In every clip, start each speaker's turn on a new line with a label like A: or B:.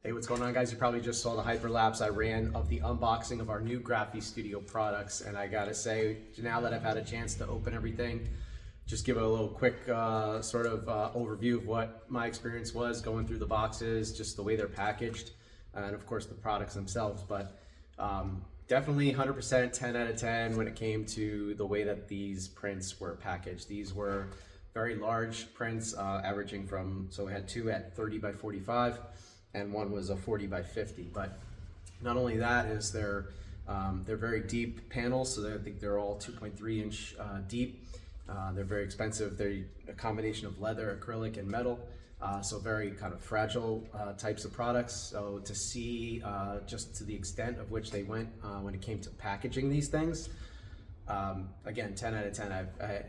A: Hey, what's going on, guys? You probably just saw the hyperlapse I ran of the unboxing of our new Graphistudio products, and I gotta say, now that I've had a chance to open everything, just give it a little quick overview of what my experience was going through the boxes, just the way they're packaged, and of course the products themselves. But definitely 100% 10 out of 10 when it came to the way that these prints were packaged. These were very large prints, averaging from, so we had two at 30 by 45 and one was a 40 by 50. But not only that is they're very deep panels, so I think they're all 2.3 inch deep. They're very expensive. They're a combination of leather, acrylic, and metal. So very kind of fragile types of products. So to see just to the extent of which they went when it came to packaging these things, again, 10 out of 10.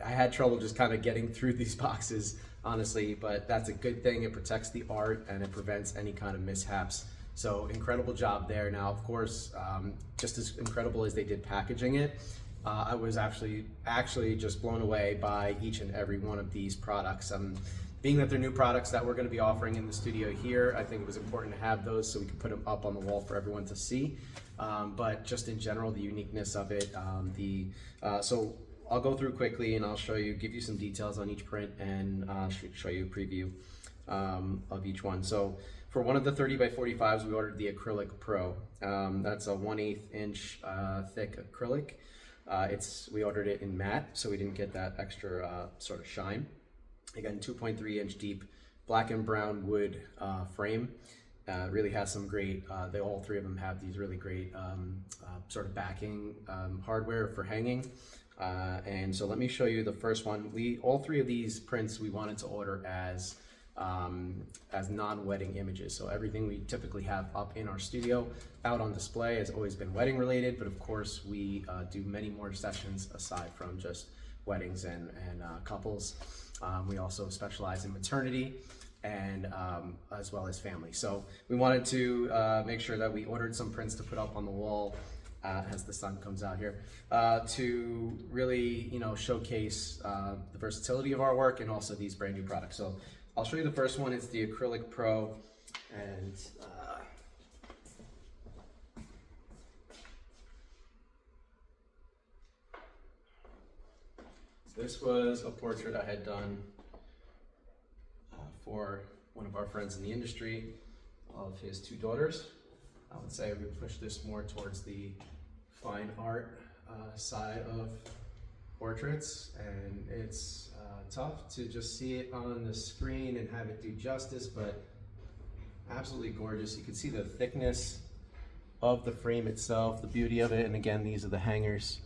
A: I had trouble just kind of getting through these boxes, honestly, but that's a good thing. It protects the art and it prevents any kind of mishaps. So incredible job there. Now, of course, just as incredible as they did packaging it, I was actually just blown away by each and every one of these products. Being that they're new products that we're going to be offering in the studio here, I think it was important to have those so we could put them up on the wall for everyone to see. But just in general, the uniqueness of it, so I'll go through quickly and I'll give you some details on each print, and show you a preview of each one. So for one of the 30 by 45s, we ordered the Acrylic Pro. That's a 1/8 inch thick acrylic. We ordered it in matte, so we didn't get that extra sort of shine. Again, 2.3 inch deep, black and brown wood frame. Really has some great, all three of them have these really great sort of backing hardware for hanging. And so let me show you the first one. All three of these prints we wanted to order as non-wedding images. So everything we typically have up in our studio out on display has always been wedding related, but of course we do many more sessions aside from just weddings and couples. We also specialize in maternity and as well as family. So we wanted to make sure that we ordered some prints to put up on the wall as the sun comes out here, to really, showcase the versatility of our work and also these brand new products. So I'll show you the first one. It's the Acrylic Pro, and this was a portrait I had done for one of our friends in the industry of his two daughters. I would say we push this more towards the fine art side of portraits, and it's tough to just see it on the screen and have it do justice, but absolutely gorgeous. You can see the thickness of the frame itself, the beauty of it, and again, these are the hangers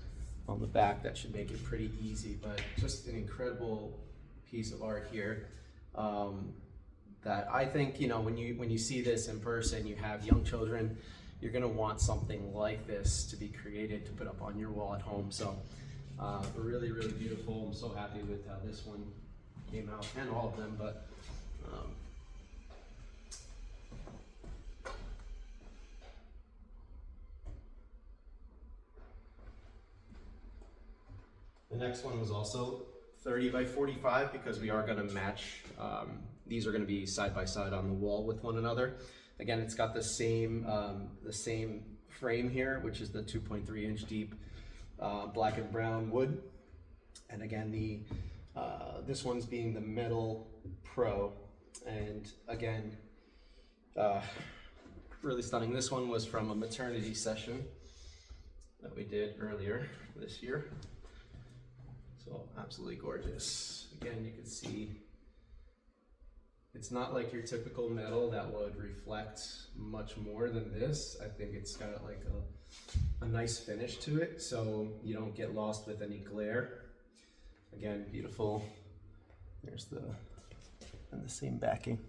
A: on the back that should make it pretty easy, but just an incredible piece of art here. That I think, when you see this in person, you have young children, you're gonna want something like this to be created to put up on your wall at home. So really, really beautiful. I'm so happy with how this one came out, and all of them, but the next one was also 30 by 45 because we are going to match. These are going to be side by side on the wall with one another. Again, it's got the same frame here, which is the 2.3 inch deep black and brown wood. And again, this one's being the Metal Pro. And again, really stunning. This one was from a maternity session that we did earlier this year. So absolutely gorgeous. Again, you can see it's not like your typical metal that would reflect much more than this. I think it's got like a nice finish to it, so you don't get lost with any glare. Again, beautiful. There's the same backing.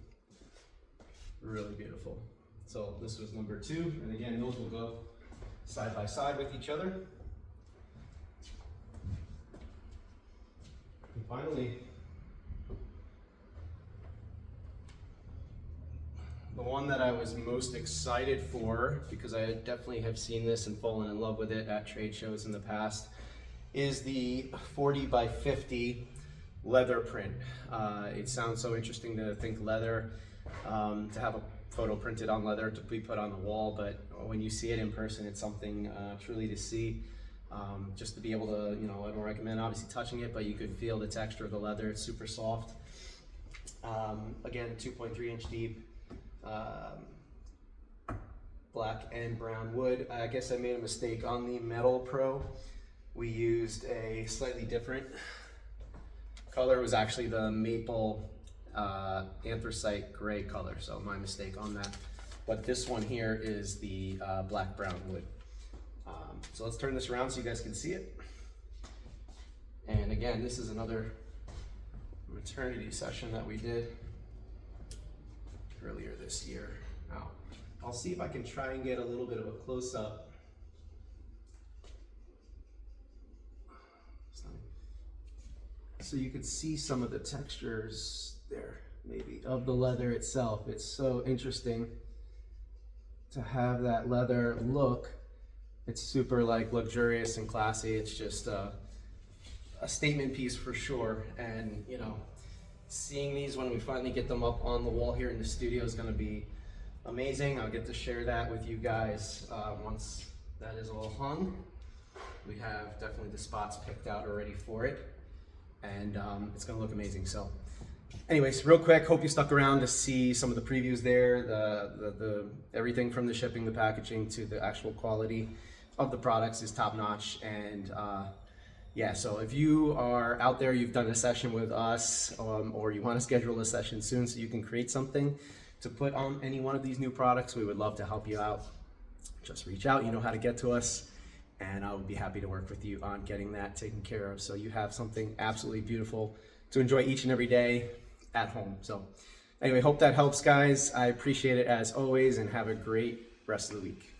A: Really beautiful. So this was number 2, and again, those will go side by side with each other. And finally, the one that I was most excited for, because I definitely have seen this and fallen in love with it at trade shows in the past, is the 40 by 50 leather print. It sounds so interesting to think leather, to have a photo printed on leather to be put on the wall, but when you see it in person, it's something truly to see. Just to be able to, you know, I don't recommend obviously touching it, but you could feel the texture of the leather. It's super soft. Again, 2.3 inch deep, black and brown wood. I guess I made a mistake on the Metal Pro. We used a slightly different color. It was actually the maple anthracite gray color, so my mistake on that. But this one here is the black brown wood. So let's turn this around so you guys can see it. And again, this is another maternity session that we did earlier this year. Now, I'll see if I can try and get a little bit of a close-up. So you could see some of the textures there, maybe, of the leather itself. It's so interesting to have that leather look. It's super like luxurious and classy. It's just a statement piece for sure. And you know, seeing these when we finally get them up on the wall here in the studio is going to be amazing. I'll get to share that with you guys once that is all hung. We have definitely the spots picked out already for it, and it's going to look amazing. So anyways, real quick, hope you stuck around to see some of the previews there, the everything from the shipping, the packaging, to the actual quality of the products is top notch. And yeah, so if you are out there, you've done a session with us, or you want to schedule a session soon so you can create something to put on any one of these new products, we would love to help you out. Just reach out, you know how to get to us, and I would be happy to work with you on getting that taken care of so you have something absolutely beautiful to enjoy each and every day at home. So anyway, hope that helps, guys. I appreciate it as always, and have a great rest of the week.